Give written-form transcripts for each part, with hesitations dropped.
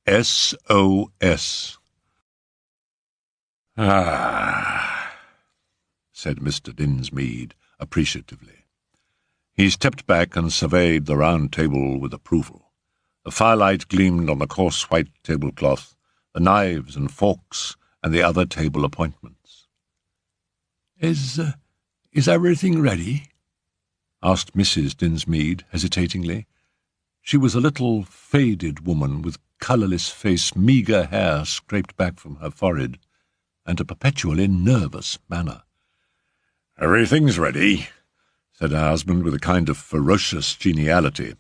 S.O.S. "Ah," said Mr. Dinsmead appreciatively. He stepped back and surveyed the round table with approval. The firelight gleamed on the coarse white tablecloth, the knives and forks, and the other table appointments. Is everything ready?" asked Mrs. Dinsmead hesitatingly. She was a little faded woman with colourless face, meagre hair scraped back from her forehead, and a perpetually nervous manner. "Everything's ready," said her husband with a kind of ferocious geniality.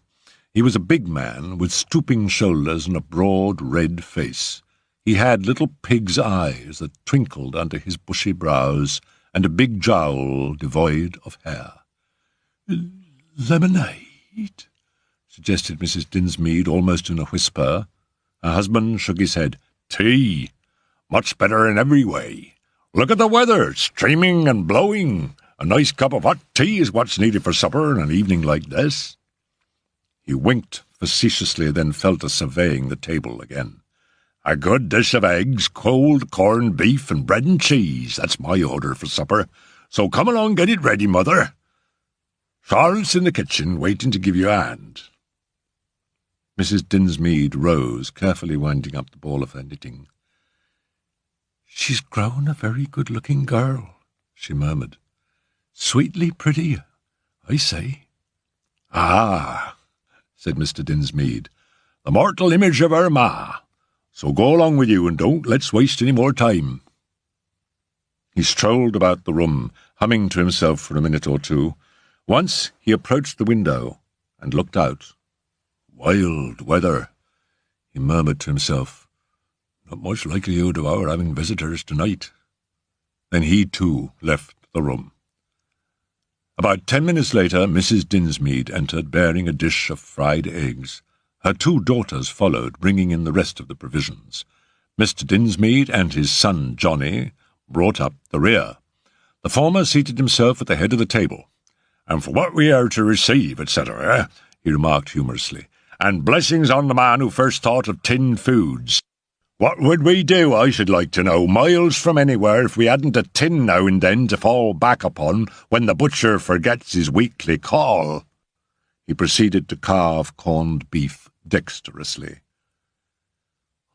He was a big man with stooping shoulders and a broad red face. He had little pig's eyes that twinkled under his bushy brows, and a big jowl devoid of hair. "Lemonade?" suggested Mrs. Dinsmead, almost in a whisper. Her husband shook his head. "Tea. Much better in every way. Look at the weather, streaming and blowing. A nice cup of hot tea is what's needed for supper on an evening like this." He winked facetiously, then fell to surveying the table again. "A good dish of eggs, cold corned beef, and bread and cheese. That's my order for supper. So come along, get it ready, Mother. Charlotte's in the kitchen, waiting to give you a hand." Mrs. Dinsmead rose, carefully winding up the ball of her knitting. "She's grown a very good-looking girl," she murmured. "Sweetly pretty, I say." "Ah," said Mr. Dinsmead, "the mortal image of her ma. So go along with you, and don't let's waste any more time." He strolled about the room, humming to himself for a minute or two. Once he approached the window and looked out. "Wild weather," he murmured to himself. "Not much likelihood of our having visitors tonight." Then he, too, left the room. About 10 minutes later, Mrs. Dinsmead entered, bearing a dish of fried eggs. Her 2 daughters followed, bringing in the rest of the provisions. Mr. Dinsmead and his son Johnny brought up the rear. The former seated himself at the head of the table. "And for what we are to receive, etc., he remarked humorously, "and blessings on the man who first thought of tinned foods. What would we do, I should like to know, miles from anywhere, if we hadn't a tin now and then to fall back upon when the butcher forgets his weekly call?" He proceeded to carve corned beef dexterously.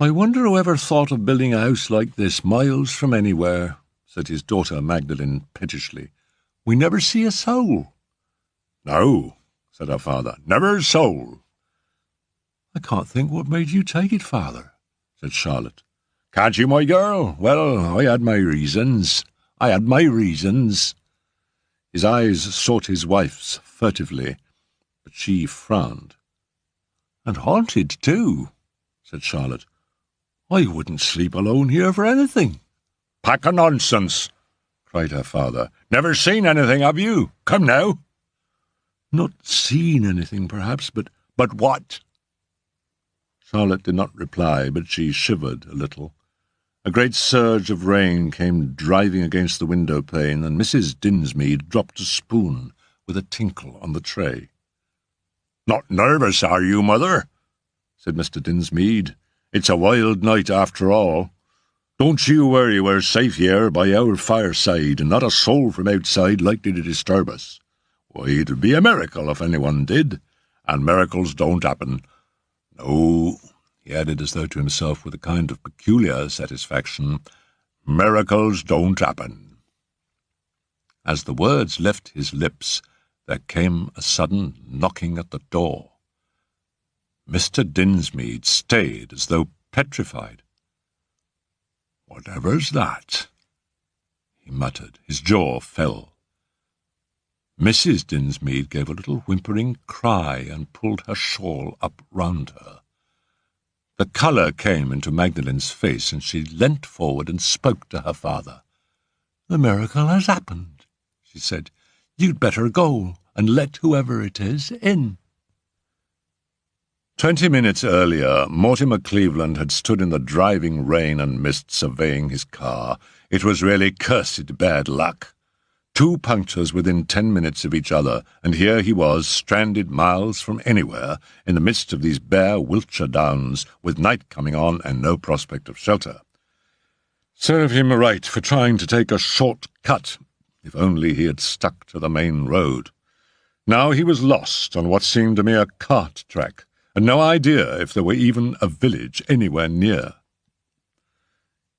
"I wonder who ever thought of building a house like this, miles from anywhere," said his daughter Magdalene pettishly. "We never see a soul." "No," said her father, "never a soul." "I can't think what made you take it, father," said Charlotte. "Can't you, my girl? Well, I had my reasons. His eyes sought his wife's furtively, but she frowned. "And haunted, too," said Charlotte. "I wouldn't sleep alone here for anything." "Pack of nonsense," cried her father. "Never seen anything, have you? Come now." "Not seen anything, perhaps, but—" "But what?" Charlotte did not reply, but she shivered a little. A great surge of rain came driving against the window-pane, and Mrs. Dinsmead dropped a spoon with a tinkle on the tray. "Not nervous, are you, Mother?" said Mr. Dinsmead. "It's a wild night after all. Don't you worry, we're safe here by our fireside, and not a soul from outside likely to disturb us. Why, it'd be a miracle if anyone did, and miracles don't happen. No," he added as though to himself with a kind of peculiar satisfaction, "miracles don't happen." As the words left his lips, there came a sudden knocking at the door. Mr. Dinsmead stayed as though petrified. "Whatever's that?" he muttered. His jaw fell. Mrs. Dinsmead gave a little whimpering cry and pulled her shawl up round her. The colour came into Magdalen's face, and she leant forward and spoke to her father. "The miracle has happened," she said. "You'd better go and let whoever it is in." 20 minutes earlier, Mortimer Cleveland had stood in the driving rain and mist surveying his car. It was really cursed bad luck. 2 punctures within 10 minutes of each other, and here he was, stranded miles from anywhere, in the midst of these bare Wiltshire downs, with night coming on and no prospect of shelter. Serve him right for trying to take a short cut. If only he had stuck to the main road. Now he was lost on what seemed a mere cart track, and no idea if there were even a village anywhere near.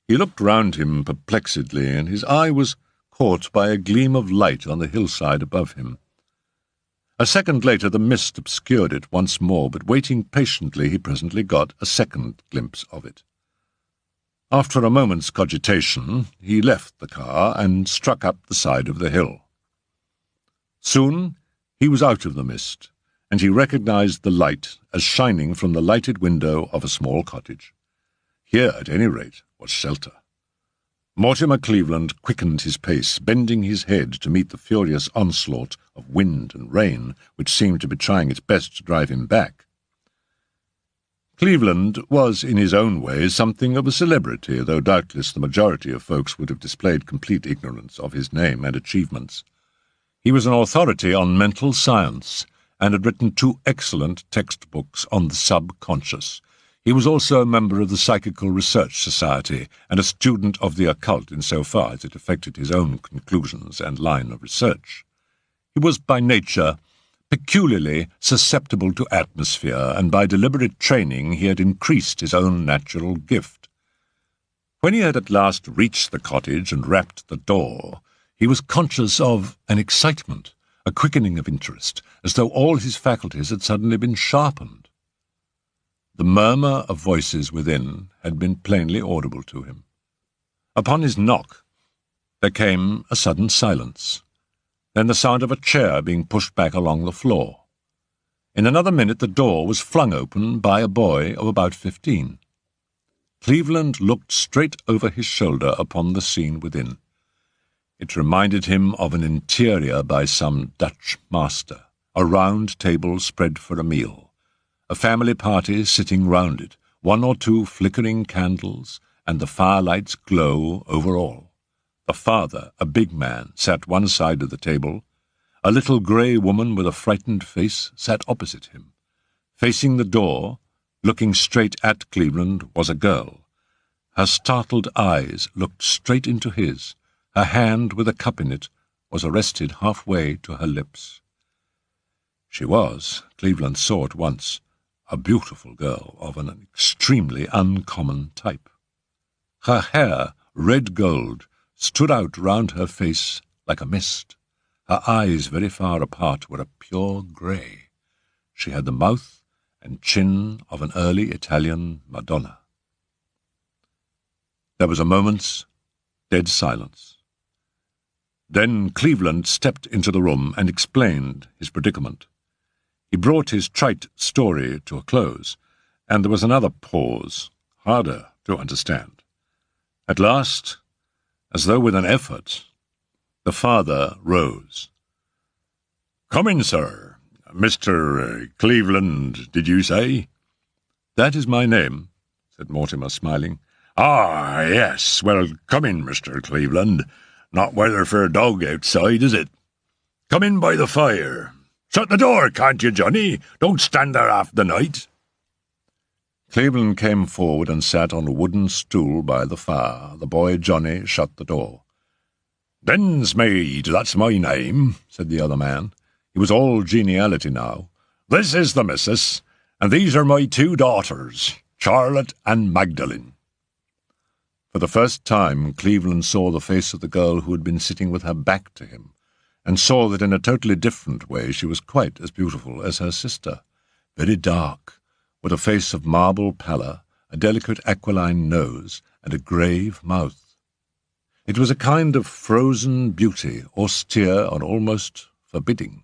He looked round him perplexedly, and his eye was caught by a gleam of light on the hillside above him. A second later the mist obscured it once more, but waiting patiently he presently got a second glimpse of it. After a moment's cogitation, he left the car and struck up the side of the hill. Soon he was out of the mist, and he recognized the light as shining from the lighted window of a small cottage. Here, at any rate, was shelter. Mortimer Cleveland quickened his pace, bending his head to meet the furious onslaught of wind and rain, which seemed to be trying its best to drive him back. Cleveland was, in his own way, something of a celebrity, though doubtless the majority of folks would have displayed complete ignorance of his name and achievements. He was an authority on mental science, and had written 2 excellent textbooks on the subconscious. He was also a member of the Psychical Research Society, and a student of the occult in so far as it affected his own conclusions and line of research. He was by nature peculiarly susceptible to atmosphere, and by deliberate training he had increased his own natural gift. When he had at last reached the cottage and rapped the door, he was conscious of an excitement, a quickening of interest, as though all his faculties had suddenly been sharpened. The murmur of voices within had been plainly audible to him. Upon his knock there came a sudden silence, then the sound of a chair being pushed back along the floor. In another minute the door was flung open by a boy of about 15. Cleveland looked straight over his shoulder upon the scene within. It reminded him of an interior by some Dutch master, a round table spread for a meal, a family party sitting round it, 1 or 2 flickering candles, and the firelight's glow over all. The father, a big man, sat one side of the table. A little grey woman with a frightened face sat opposite him. Facing the door, looking straight at Cleveland, was a girl. Her startled eyes looked straight into his. Her hand, with a cup in it, was arrested halfway to her lips. She was, Cleveland saw at once, a beautiful girl of an extremely uncommon type. Her hair, red gold, stood out round her face like a mist. Her eyes, very far apart, were a pure grey. She had the mouth and chin of an early Italian Madonna. There was a moment's dead silence. Then Cleveland stepped into the room and explained his predicament. He brought his trite story to a close, and there was another pause, harder to understand. At last, as though with an effort, the father rose. "Come in, sir. Mr. Cleveland, did you say?" "That is my name," said Mortimer, smiling. "Ah, yes. Well, come in, Mr. Cleveland. Not weather for a dog outside, is it? Come in by the fire. Shut the door, can't you, Johnny? Don't stand there half the night." Cleveland came forward and sat on a wooden stool by the fire. The boy Johnny shut the door. "Dinsmead, that's my name," said the other man. He was all geniality now. "This is the missus, and these are my 2 daughters, Charlotte and Magdalene." For the first time Cleveland saw the face of the girl who had been sitting with her back to him, and saw that in a totally different way she was quite as beautiful as her sister, very dark, with a face of marble pallor, a delicate aquiline nose, and a grave mouth. It was a kind of frozen beauty, austere and almost forbidding.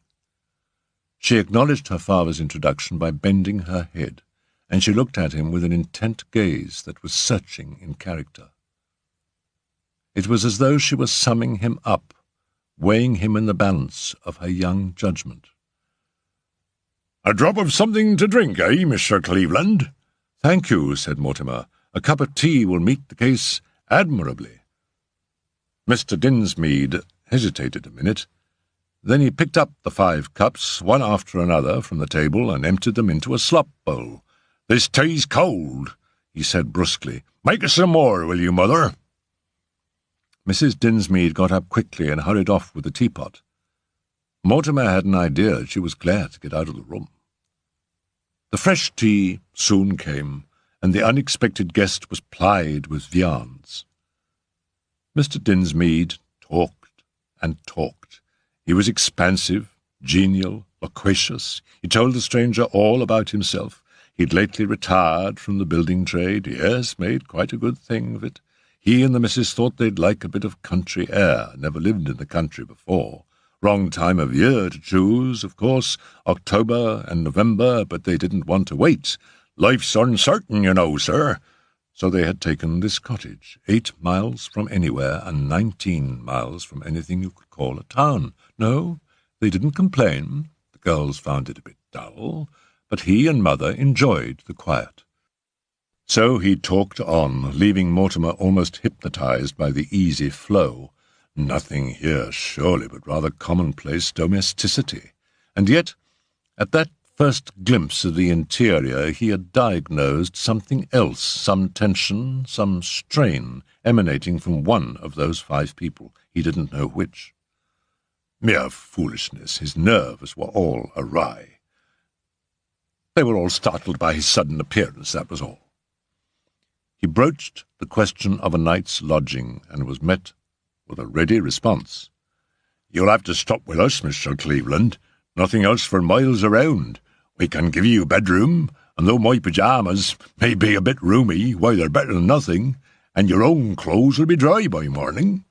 She acknowledged her father's introduction by bending her head, and she looked at him with an intent gaze that was searching in character. It was as though she was summing him up, weighing him in the balance of her young judgment. "A drop of something to drink, eh, Mr. Cleveland?" "Thank you," said Mortimer. "A cup of tea will meet the case admirably." Mr. Dinsmead hesitated a minute. Then he picked up the 5 cups, one after another, from the table and emptied them into a slop bowl. "This tea's cold," he said brusquely. "Make us some more, will you, Mother?" Mrs. Dinsmead got up quickly and hurried off with the teapot. Mortimer had an idea she was glad to get out of the room. The fresh tea soon came, and the unexpected guest was plied with viands. Mr. Dinsmead talked and talked. He was expansive, genial, loquacious. He told the stranger all about himself. He'd lately retired from the building trade. Yes, made quite a good thing of it. He and the missus thought they'd like a bit of country air. Never lived in the country before. Wrong time of year to choose, of course, October and November, but they didn't want to wait. Life's uncertain, you know, sir. So they had taken this cottage, 8 miles from anywhere and 19 miles from anything you could call a town. No, they didn't complain. The girls found it a bit dull, but he and Mother enjoyed the quiet. So he talked on, leaving Mortimer almost hypnotized by the easy flow. Nothing here, surely, but rather commonplace domesticity. And yet, at that first glimpse of the interior, he had diagnosed something else, some tension, some strain emanating from one of those 5 people. He didn't know which. Mere foolishness. His nerves were all awry. They were all startled by his sudden appearance, that was all. He broached the question of a night's lodging, and was met with a ready response. "You'll have to stop with us, Mr. Cleveland. Nothing else for miles around. We can give you a bedroom, and though my pyjamas may be a bit roomy, why, they're better than nothing, and your own clothes will be dry by morning."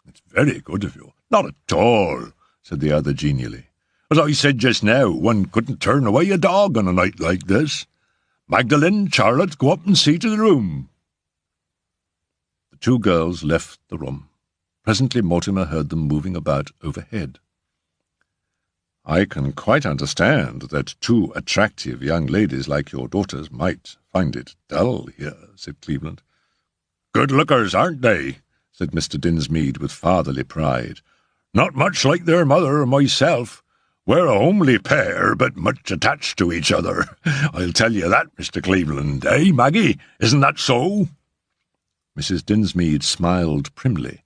"It's very good of you." "Not at all," said the other genially. "As I said just now, one couldn't turn away a dog on a night like this. Magdalene, Charlotte, go up and see to the room." The 2 girls left the room. Presently Mortimer heard them moving about overhead. "I can quite understand that 2 attractive young ladies like your daughters might find it dull here," said Cleveland. "Good lookers, aren't they?" said Mr. Dinsmead with fatherly pride. "Not much like their mother or myself. We're a homely pair, but much attached to each other. I'll tell you that, Mr. Cleveland. Eh, Maggie? Isn't that so?" Mrs. Dinsmead smiled primly.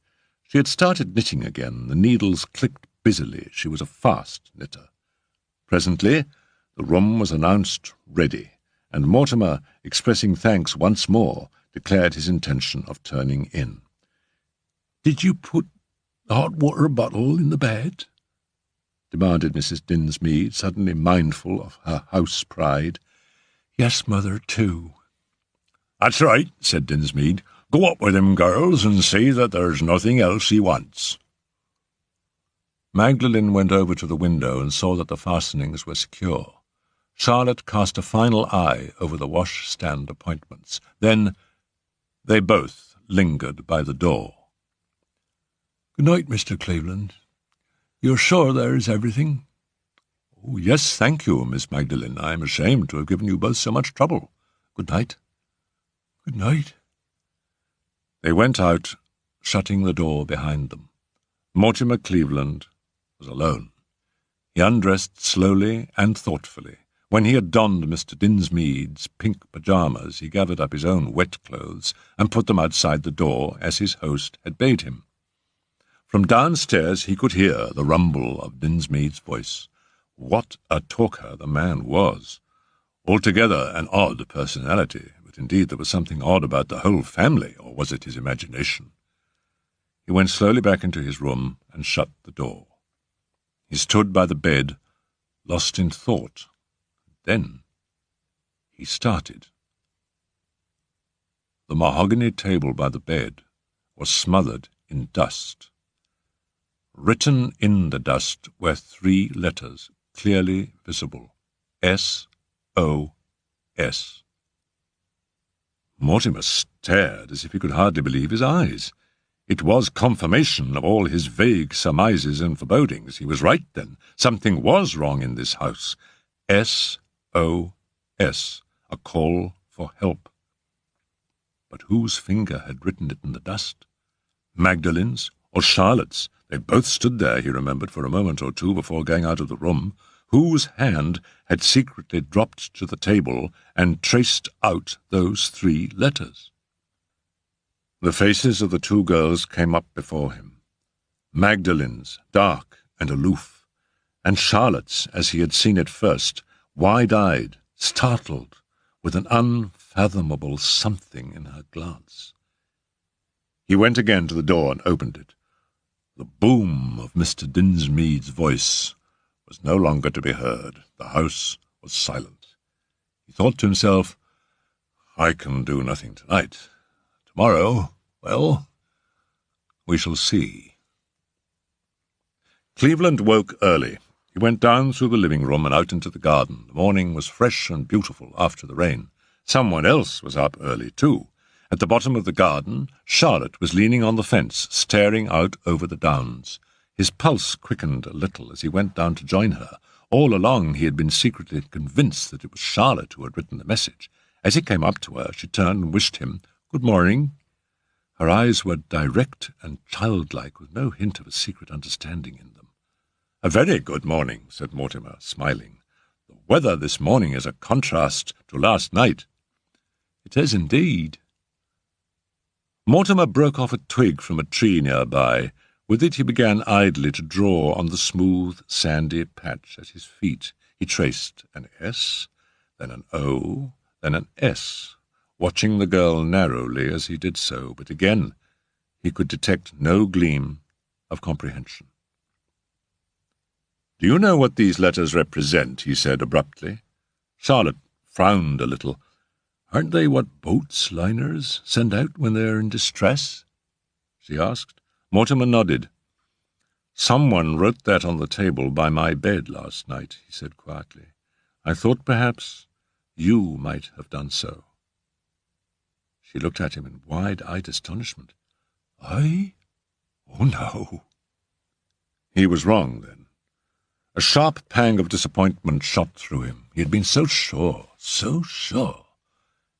She had started knitting again. The needles clicked busily. She was a fast knitter. Presently the room was announced ready, and Mortimer, expressing thanks once more, declared his intention of turning in. "Did you put the hot water bottle in the bed?" demanded Mrs. Dinsmead, suddenly mindful of her house pride. "Yes, Mother, too." "That's right," said Dinsmead. "Go up with him, girls, and see that there's nothing else he wants." Magdalene went over to the window and saw that the fastenings were secure. Charlotte cast a final eye over the wash-stand appointments. Then they both lingered by the door. "Good night, Mr. Cleveland. You're sure there is everything?" "Oh, yes, thank you, Miss Magdalene. I am ashamed to have given you both so much trouble. Good night." "Good night." They went out, shutting the door behind them. Mortimer Cleveland was alone. He undressed slowly and thoughtfully. When he had donned Mr. Dinsmead's pink pyjamas, he gathered up his own wet clothes and put them outside the door as his host had bade him. From downstairs he could hear the rumble of Dinsmead's voice. What a talker the man was! Altogether an odd personality, but indeed there was something odd about the whole family, or was it his imagination? He went slowly back into his room and shut the door. He stood by the bed, lost in thought. Then he started. The mahogany table by the bed was smothered in dust. Written in the dust were 3 letters, clearly visible. S-O-S. Mortimer stared as if he could hardly believe his eyes. It was confirmation of all his vague surmises and forebodings. He was right, then. Something was wrong in this house. S-O-S. A call for help. But whose finger had written it in the dust? Magdalene's Or Charlotte's. They both stood there, he remembered, for a moment or two before going out of the room. Whose hand had secretly dropped to the table and traced out those 3 letters? The faces of the 2 girls came up before him. Magdalen's, dark and aloof, and Charlotte's, as he had seen it first, wide-eyed, startled, with an unfathomable something in her glance. He went again to the door and opened it. The boom of Mr. Dinsmead's voice was no longer to be heard. The house was silent. He thought to himself, I can do nothing tonight. Tomorrow, well, we shall see. Cleveland woke early. He went down through the living room and out into the garden. The morning was fresh and beautiful after the rain. Someone else was up early, too. At the bottom of the garden, Charlotte was leaning on the fence, staring out over the downs. His pulse quickened a little as he went down to join her. All along he had been secretly convinced that it was Charlotte who had written the message. As he came up to her, she turned and wished him good morning. Her eyes were direct and childlike, with no hint of a secret understanding in them. A very good morning, said Mortimer, smiling. The weather this morning is a contrast to last night. It is indeed. Mortimer broke off a twig from a tree nearby. With it he began idly to draw on the smooth, sandy patch at his feet. He traced an S, then an O, then an S, watching the girl narrowly as he did so, but again he could detect no gleam of comprehension. Do you know what these letters represent? He said abruptly. Charlotte frowned a little. Aren't they what boats, liners, send out when they are in distress? She asked. Mortimer nodded. Someone wrote that on the table by my bed last night, he said quietly. I thought perhaps you might have done so. She looked at him in wide-eyed astonishment. I? Oh, no. He was wrong, then. A sharp pang of disappointment shot through him. He had been so sure, so sure.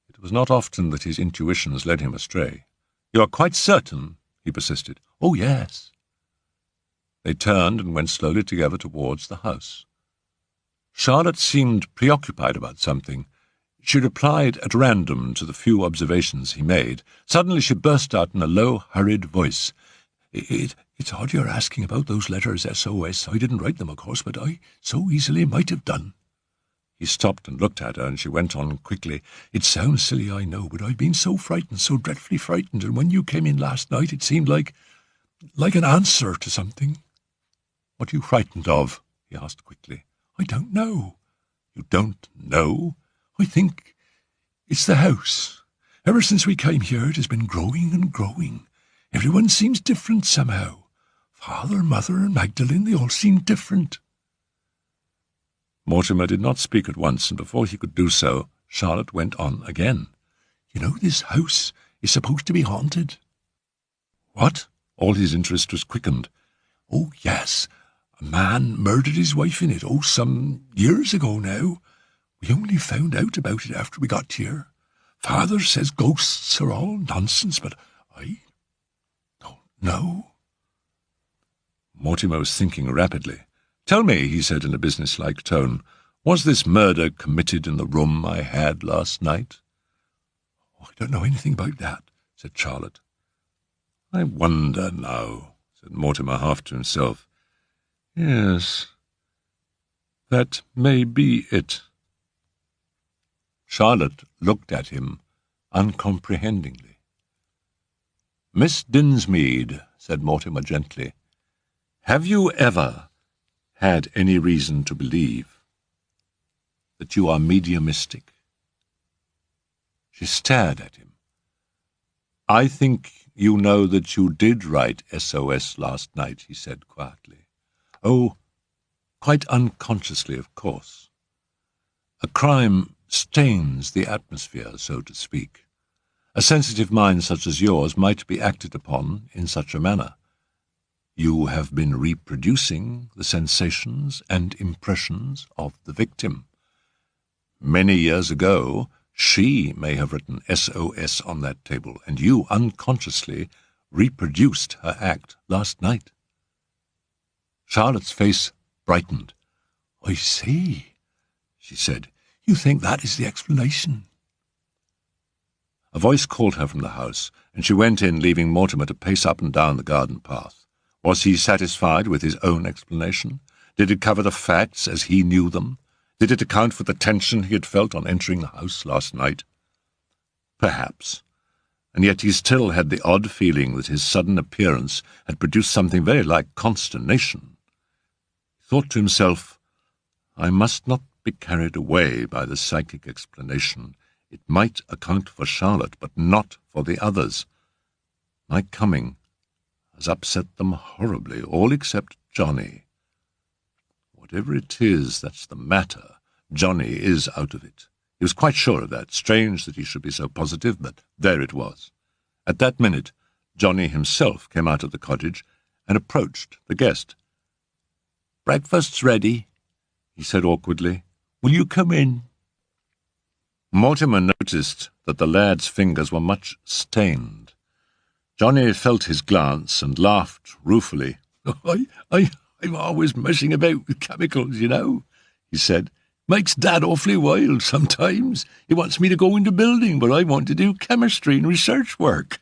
It was not often that his intuitions led him astray. You are quite certain? He persisted. Oh, yes. They turned and went slowly together towards the house. Charlotte seemed preoccupied about something. She replied at random to the few observations he made. Suddenly she burst out in a low, hurried voice. It's odd you're asking about those letters, SOS. I didn't write them, of course, but I so easily might have done. He stopped and looked at her, and she went on quickly. It sounds silly, I know, but I've been so frightened, so dreadfully frightened, and when you came in last night it seemed like an answer to something. What are you frightened of? He asked quickly. I don't know. You don't know? I think it's the house. Ever since we came here it has been growing and growing. Everyone seems different somehow. Father, Mother, and Magdalene, they all seem different. Mortimer did not speak at once, and before he could do so, Charlotte went on again. You know, this house is supposed to be haunted. What? All his interest was quickened. Oh, yes. A man murdered his wife in it, some years ago now. We only found out about it after we got here. Father says ghosts are all nonsense, but I don't know. Mortimer was thinking rapidly. Tell me, he said in a businesslike tone, was this murder committed in the room I had last night? Oh, I don't know anything about that, said Charlotte. I wonder now, said Mortimer half to himself. Yes, that may be it. Charlotte looked at him uncomprehendingly. Miss Dinsmead, said Mortimer gently, have you ever had any reason to believe that you are mediumistic? She stared at him. I think you know that you did write SOS last night, he said quietly. Oh, quite unconsciously, of course. A crime stains the atmosphere, so to speak. A sensitive mind such as yours might be acted upon in such a manner. You have been reproducing the sensations and impressions of the victim. Many years ago, she may have written SOS on that table, and you unconsciously reproduced her act last night. Charlotte's face brightened. "I see," she said. "You think that is the explanation." A voice called her from the house, and she went in, leaving Mortimer to pace up and down the garden path. Was he satisfied with his own explanation? Did it cover the facts as he knew them? Did it account for the tension he had felt on entering the house last night? Perhaps. And yet he still had the odd feeling that his sudden appearance had produced something very like consternation. He thought to himself, "I must not be carried away by the psychic explanation. It might account for Charlotte, but not for the others. My coming has upset them horribly, all except Johnny. Whatever it is that's the matter, Johnny is out of it." He was quite sure of that. Strange that he should be so positive, but there it was. At that minute, Johnny himself came out of the cottage and approached the guest. "Breakfast's ready," he said awkwardly. "Will you come in?" Mortimer noticed that the lad's fingers were much stained. Johnny felt his glance and laughed ruefully. I'm always messing about with chemicals, you know," he said. "Makes Dad awfully wild sometimes. He wants me to go into building, but I want to do chemistry and research work."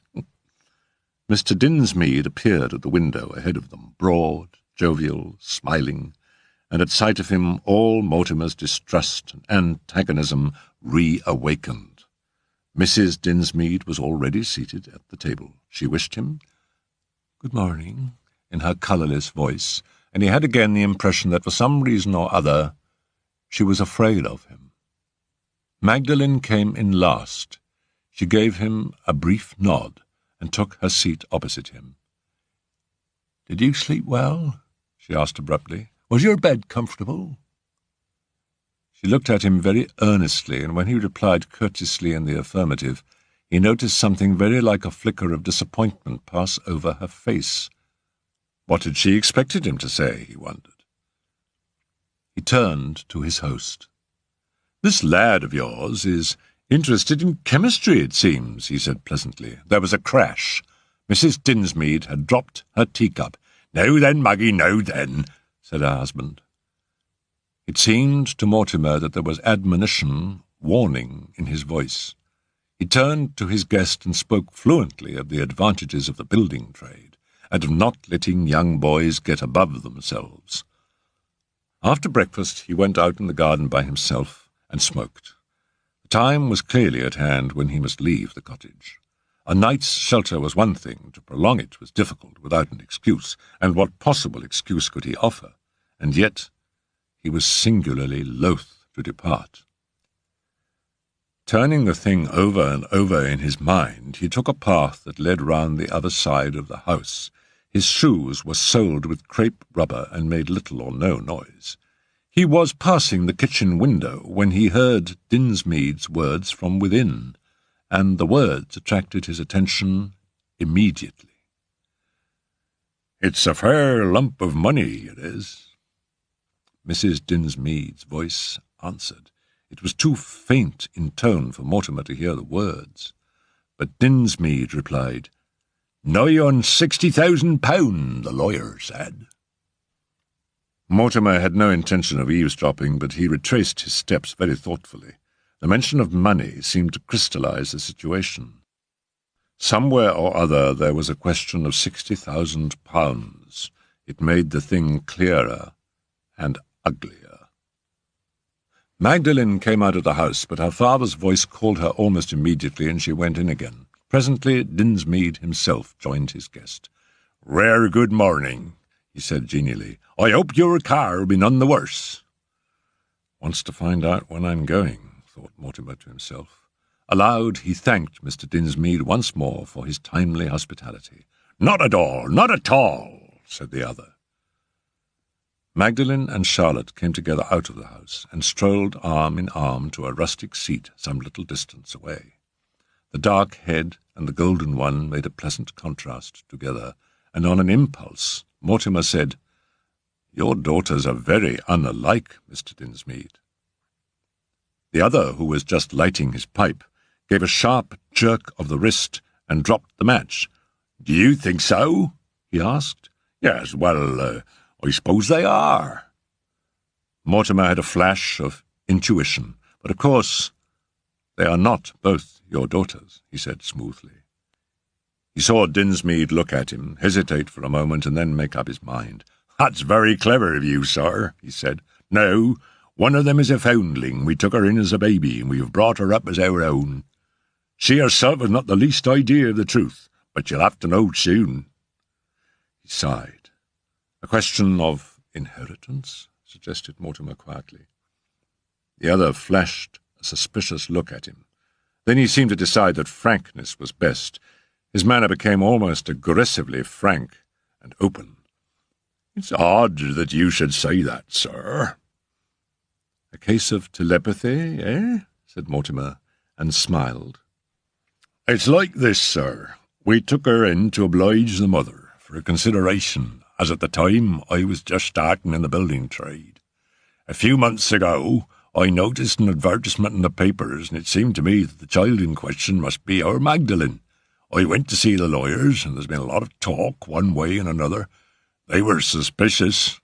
Mr. Dinsmead appeared at the window ahead of them, broad, jovial, smiling, and at sight of him all Mortimer's distrust and antagonism reawakened. Mrs. Dinsmead was already seated at the table. She wished him "Good morning" in her colourless voice, and he had again the impression that for some reason or other she was afraid of him. Magdalene came in last. She gave him a brief nod and took her seat opposite him. "Did you sleep well?" she asked abruptly. "Was your bed comfortable?" She looked at him very earnestly, and when he replied courteously in the affirmative, he noticed something very like a flicker of disappointment pass over her face. What had she expected him to say, he wondered. He turned to his host. "This lad of yours is interested in chemistry, it seems," he said pleasantly. There was a crash. Mrs. Dinsmead had dropped her teacup. "Now then, Maggie, now then," said her husband. It seemed to Mortimer that there was admonition, warning in his voice. He turned to his guest and spoke fluently of the advantages of the building trade, and of not letting young boys get above themselves. After breakfast he went out in the garden by himself and smoked. The time was clearly at hand when he must leave the cottage. A night's shelter was one thing, to prolong it was difficult without an excuse, and what possible excuse could he offer? And yet he was singularly loath to depart. Turning the thing over and over in his mind, he took a path that led round the other side of the house. His shoes were soled with crepe rubber and made little or no noise. He was passing the kitchen window when he heard Dinsmead's words from within, and the words attracted his attention immediately. "It's a fair lump of money, it is." Mrs. Dinsmead's voice answered. It was too faint in tone for Mortimer to hear the words, but Dinsmead replied, "Nigh on £60,000, the lawyer said." Mortimer had no intention of eavesdropping, but he retraced his steps very thoughtfully. The mention of money seemed to crystallize the situation. Somewhere or other there was a question of £60,000. It made the thing clearer and uglier. Magdalene came out of the house, but her father's voice called her almost immediately, and she went in again. Presently Dinsmead himself joined his guest. "Rare good morning," he said genially. "I hope your car will be none the worse." "Wants to find out when I'm going," thought Mortimer to himself. Aloud he thanked Mr. Dinsmead once more for his timely hospitality. "Not at all, not at all," said the other. Magdalene and Charlotte came together out of the house and strolled arm in arm to a rustic seat some little distance away. The dark head and the golden one made a pleasant contrast together, and on an impulse Mortimer said, "Your daughters are very unlike, Mr. Dinsmead." The other, who was just lighting his pipe, gave a sharp jerk of the wrist and dropped the match. "Do you think so?" he asked. "Yes, well, I suppose they are." Mortimer had a flash of intuition. "But of course, they are not both your daughters," he said smoothly. He saw Dinsmead look at him, hesitate for a moment, and then make up his mind. "That's very clever of you, sir," he said. "No, one of them is a foundling. We took her in as a baby, and we have brought her up as our own. She herself has not the least idea of the truth, but you'll have to know soon." He sighed. "A question of inheritance?" suggested Mortimer quietly. The other flashed a suspicious look at him. Then he seemed to decide that frankness was best. His manner became almost aggressively frank and open. "It's odd that you should say that, sir." "A case of telepathy, eh?" said Mortimer, and smiled. "It's like this, sir. We took her in to oblige the mother, for a consideration, as at the time I was just starting in the building trade. A few months ago, I noticed an advertisement in the papers, and it seemed to me that the child in question must be our Magdalene. I went to see the lawyers, and there's been a lot of talk, one way and another. They were suspicious.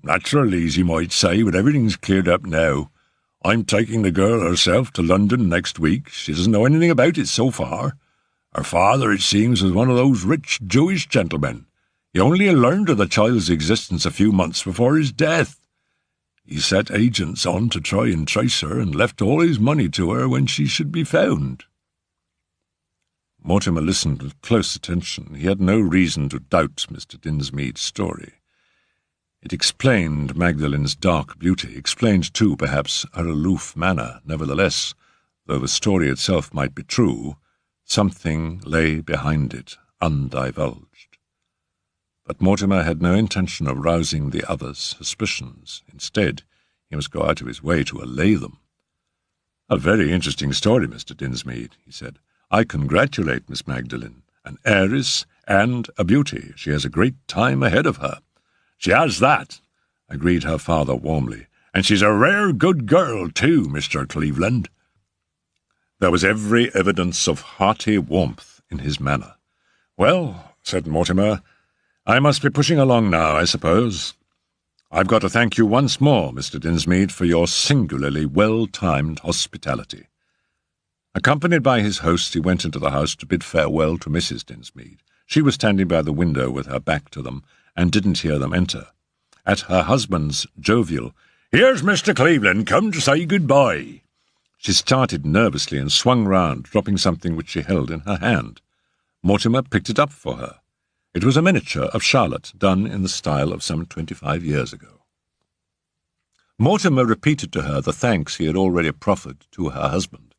Naturally, as you might say, but everything's cleared up now. I'm taking the girl herself to London next week. She doesn't know anything about it so far. Her father, it seems, was one of those rich Jewish gentlemen. He only learned of the child's existence a few months before his death. He set agents on to try and trace her, and left all his money to her when she should be found." Mortimer listened with close attention. He had no reason to doubt Mr. Dinsmead's story. It explained Magdalene's dark beauty, explained, too, perhaps, her aloof manner. Nevertheless, though the story itself might be true, something lay behind it, undivulged. But Mortimer had no intention of rousing the other's suspicions. Instead, he must go out of his way to allay them. "A very interesting story, Mr. Dinsmead," he said. "I congratulate Miss Magdalene, an heiress and a beauty. She has a great time ahead of her." "She has that," agreed her father warmly. "And she's a rare good girl, too, Mr. Cleveland." There was every evidence of hearty warmth in his manner. "Well," said Mortimer, "I must be pushing along now, I suppose. I've got to thank you once more, Mr. Dinsmead, for your singularly well-timed hospitality." Accompanied by his host, he went into the house to bid farewell to Mrs. Dinsmead. She was standing by the window with her back to them, and didn't hear them enter. At her husband's jovial, "Here's Mr. Cleveland, come to say good-bye," she started nervously and swung round, dropping something which she held in her hand. Mortimer picked it up for her. It was a miniature of Charlotte, done in the style of some 25 years ago. Mortimer repeated to her the thanks he had already proffered to her husband.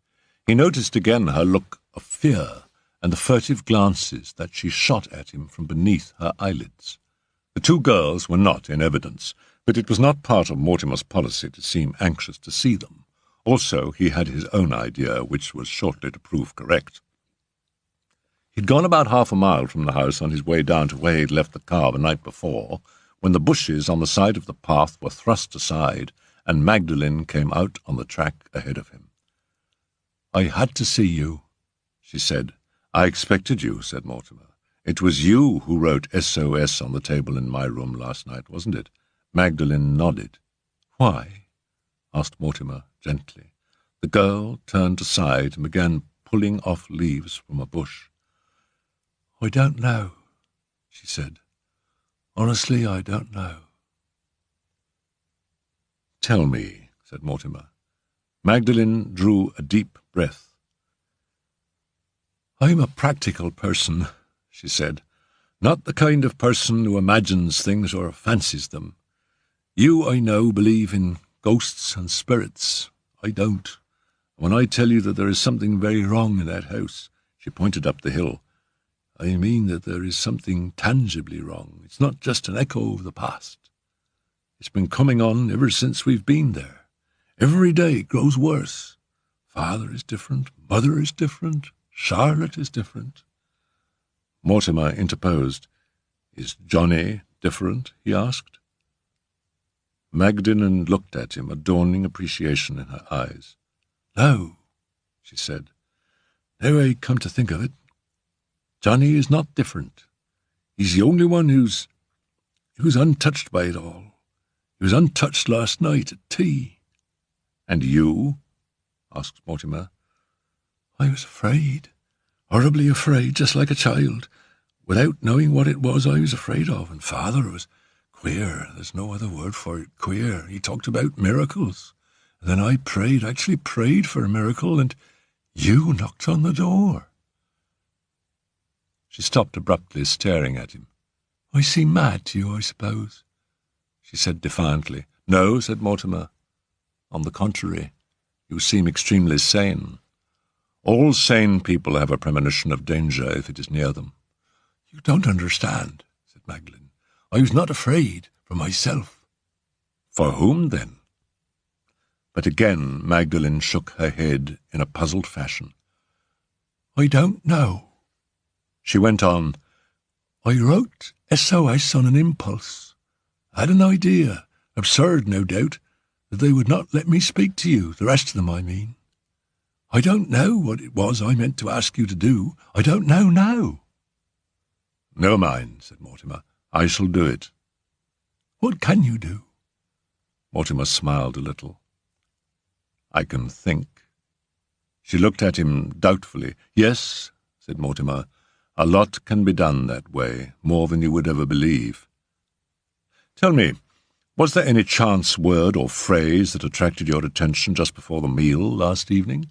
He noticed again her look of fear and the furtive glances that she shot at him from beneath her eyelids. The two girls were not in evidence, but it was not part of Mortimer's policy to seem anxious to see them. Also, he had his own idea, which was shortly to prove correct. He'd gone about half a mile from the house on his way down to where he'd left the car the night before, when the bushes on the side of the path were thrust aside, and Magdalene came out on the track ahead of him. "I had to see you," she said. "I expected you," said Mortimer. "It was you who wrote SOS on the table in my room last night, wasn't it?" Magdalene nodded. "Why?" asked Mortimer gently. The girl turned aside and began pulling off leaves from a bush. "I don't know," she said. "Honestly, I don't know." "Tell me," said Mortimer. Magdalene drew a deep breath. "I'm a practical person," she said. "Not the kind of person who imagines things or fancies them. You, I know, believe in ghosts and spirits. I don't. When I tell you that there is something very wrong in that house," she pointed up the hill, "I mean that there is something tangibly wrong. It's not just an echo of the past. It's been coming on ever since we've been there. Every day it grows worse. Father is different, mother is different, Charlotte is different." Mortimer interposed. "Is Johnny different?" he asked. Magdalene looked at him, a dawning appreciation in her eyes. "No," she said. "Now I come to think of it, Johnny is not different. He's the only one who's untouched by it all. He was untouched last night at tea." "And you?" asked Mortimer. "I was afraid, horribly afraid, just like a child, without knowing what it was I was afraid of. And Father was queer, there's no other word for it, queer. He talked about miracles. And then I prayed, actually prayed for a miracle, and you knocked on the door." She stopped abruptly, staring at him. "I seem mad to you, I suppose," she said defiantly. "No," said Mortimer. "On the contrary, you seem extremely sane. All sane people have a premonition of danger if it is near them." "You don't understand," said Magdalen. "I was not afraid for myself." "For whom, then?" But again Magdalen shook her head in a puzzled fashion. "I don't know." She went on, "I wrote SOS on an impulse. I had an idea, absurd no doubt, that they would not let me speak to you, the rest of them I mean. I don't know what it was I meant to ask you to do. I don't know now." "Never mind," said Mortimer. "I shall do it." "What can you do?" Mortimer smiled a little. "I can think." She looked at him doubtfully. "Yes," said Mortimer, "a lot can be done that way, more than you would ever believe. Tell me, was there any chance word or phrase that attracted your attention just before the meal last evening?"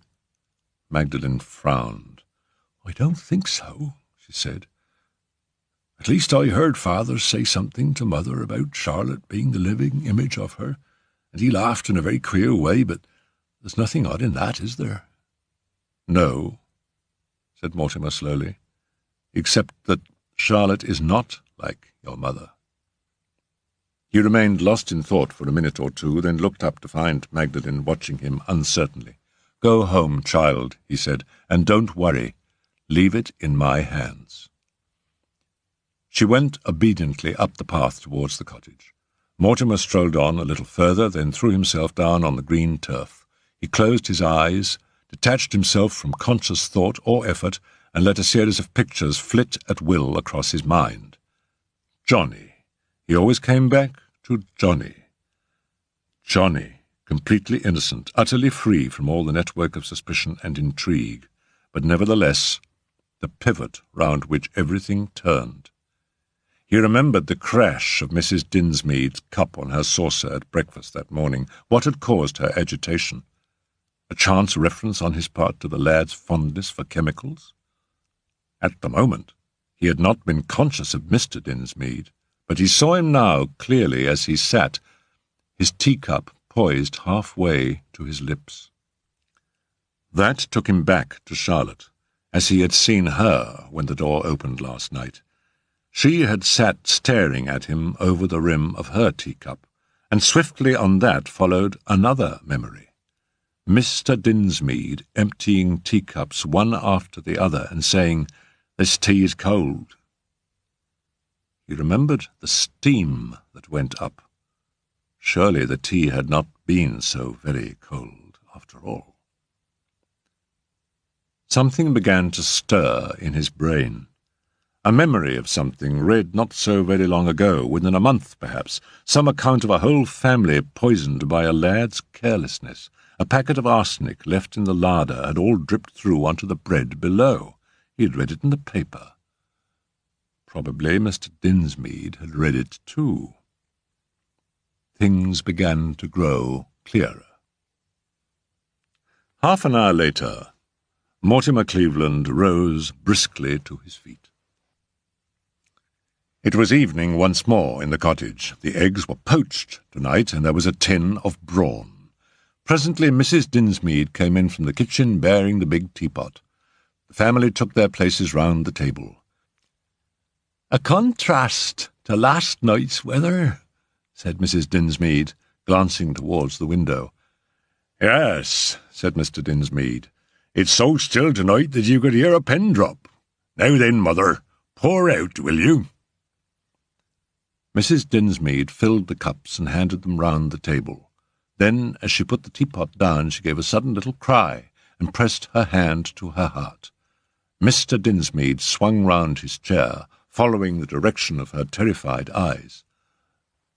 Magdalen frowned. "I don't think so," she said. "At least I heard Father say something to Mother about Charlotte being the living image of her, and he laughed in a very queer way, but there's nothing odd in that, is there?" "No," said Mortimer slowly, "except that Charlotte is not like your mother." He remained lost in thought for a minute or two, then looked up to find Magdalen watching him uncertainly. "Go home, child," he said, "and don't worry. Leave it in my hands." She went obediently up the path towards the cottage. Mortimer strolled on a little further, then threw himself down on the green turf. He closed his eyes, detached himself from conscious thought or effort, and let a series of pictures flit at will across his mind. Johnny. He always came back to Johnny. Johnny, completely innocent, utterly free from all the network of suspicion and intrigue, but nevertheless the pivot round which everything turned. He remembered the crash of Mrs. Dinsmead's cup on her saucer at breakfast that morning. What had caused her agitation? A chance reference on his part to the lad's fondness for chemicals? At the moment, he had not been conscious of Mr. Dinsmead, but he saw him now clearly as he sat, his teacup poised halfway to his lips. That took him back to Charlotte, as he had seen her when the door opened last night. She had sat staring at him over the rim of her teacup, and swiftly on that followed another memory. Mr. Dinsmead emptying teacups one after the other and saying, "This tea is cold." He remembered the steam that went up. Surely the tea had not been so very cold after all. Something began to stir in his brain. A memory of something read not so very long ago, within a month perhaps, some account of a whole family poisoned by a lad's carelessness. A packet of arsenic left in the larder had all dripped through onto the bread below. He had read it in the paper. Probably Mr. Dinsmead had read it too. Things began to grow clearer. Half an hour later, Mortimer Cleveland rose briskly to his feet. It was evening once more in the cottage. The eggs were poached tonight, and there was a tin of brawn. Presently Mrs. Dinsmead came in from the kitchen bearing the big teapot. The family took their places round the table. "A contrast to last night's weather," said Mrs. Dinsmead, glancing towards the window. "Yes," said Mr. Dinsmead. "It's so still tonight that you could hear a pin drop. Now then, Mother, pour out, will you?" Mrs. Dinsmead filled the cups and handed them round the table. Then, as she put the teapot down, she gave a sudden little cry and pressed her hand to her heart. Mr. Dinsmead swung round his chair, following the direction of her terrified eyes.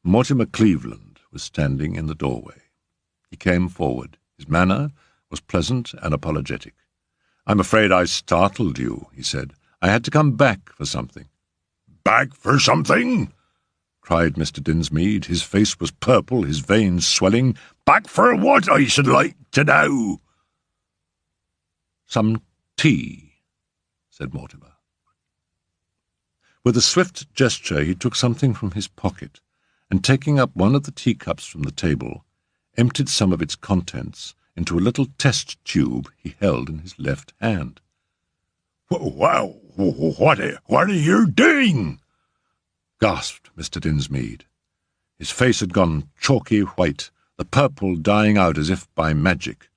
Mortimer Cleveland was standing in the doorway. He came forward. His manner was pleasant and apologetic. "I'm afraid I startled you," he said. "I had to come back for something." "Back for something?" cried Mr. Dinsmead. His face was purple, his veins swelling. "Back for what, I should like to know?" "Some tea," said Mortimer. With a swift gesture he took something from his pocket, and taking up one of the teacups from the table, emptied some of its contents into a little test tube he held in his left hand. "Wow, what are you doing?" gasped Mr. Dinsmead. His face had gone chalky white, the purple dying out as if by magic.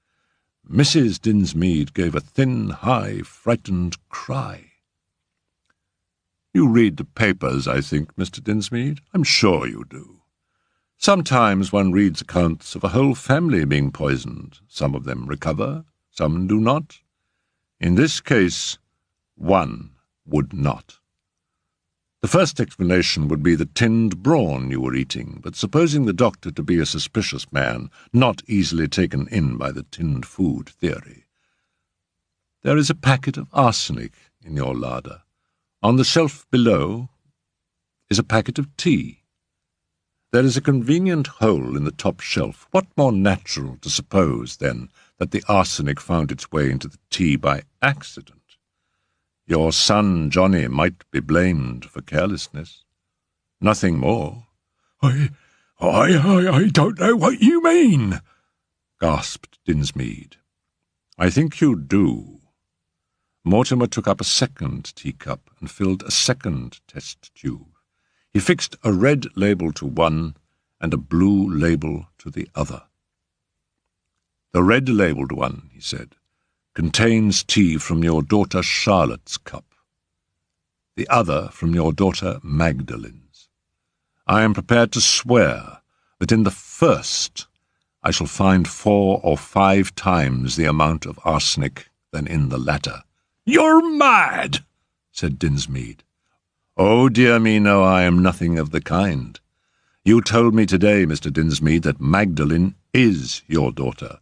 Mrs. Dinsmead gave a thin, high, frightened cry. "You read the papers, I think, Mr. Dinsmead. I'm sure you do. Sometimes one reads accounts of a whole family being poisoned. Some of them recover, some do not. In this case, one would not. The first explanation would be the tinned brawn you were eating, but supposing the doctor to be a suspicious man, not easily taken in by the tinned food theory. There is a packet of arsenic in your larder. On the shelf below is a packet of tea. There is a convenient hole in the top shelf. What more natural to suppose, then, that the arsenic found its way into the tea by accident? Your son Johnny might be blamed for carelessness. Nothing more." I don't know what you mean," gasped Dinsmead. "I think you do." Mortimer took up a second teacup and filled a second test tube. He fixed a red label to one and a blue label to the other. "The red-labelled one," he said, "contains tea from your daughter Charlotte's cup. The other from your daughter Magdalen's. I am prepared to swear that in the first I shall find 4 or 5 times the amount of arsenic than in the latter." "You're mad," said Dinsmead. "Oh, dear me, no, I am nothing of the kind. You told me today, Mr. Dinsmead, that Magdalen is your daughter.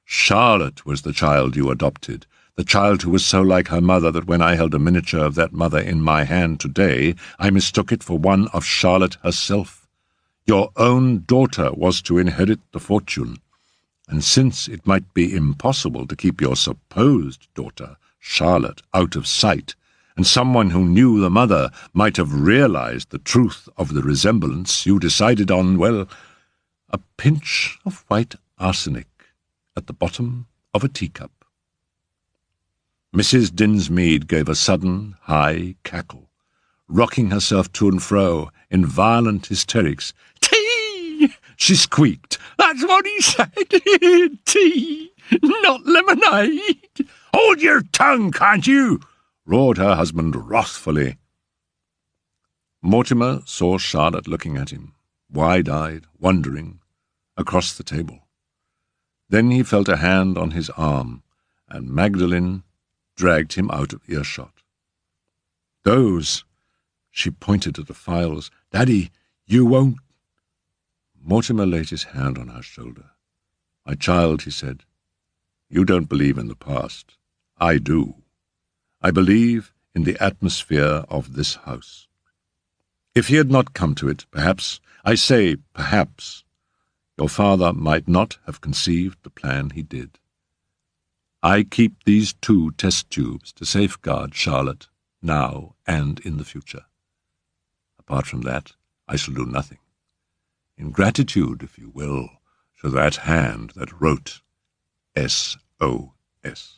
Charlotte was the child you adopted, the child who was so like her mother that when I held a miniature of that mother in my hand today, I mistook it for one of Charlotte herself. Your own daughter was to inherit the fortune, and since it might be impossible to keep your supposed daughter, Charlotte, out of sight, and someone who knew the mother might have realized the truth of the resemblance, you decided on, well, a pinch of white arsenic at the bottom of a teacup." Mrs. Dinsmead gave a sudden, high cackle, rocking herself to and fro in violent hysterics. "Tea!" she squeaked. "That's what he said. Tea, not lemonade." "Hold your tongue, can't you?" roared her husband wrathfully. Mortimer saw Charlotte looking at him, wide-eyed, wondering, across the table. Then he felt a hand on his arm, and Magdalen dragged him out of earshot. "Those," she pointed at the files. "Daddy, you won't—" Mortimer laid his hand on her shoulder. "My child," he said, "you don't believe in the past. I do. I believe in the atmosphere of this house. If he had not come to it, perhaps, I say perhaps, your father might not have conceived the plan he did. I keep these 2 test tubes to safeguard Charlotte now and in the future. Apart from that, I shall do nothing. In gratitude, if you will, to that hand that wrote S.O.S.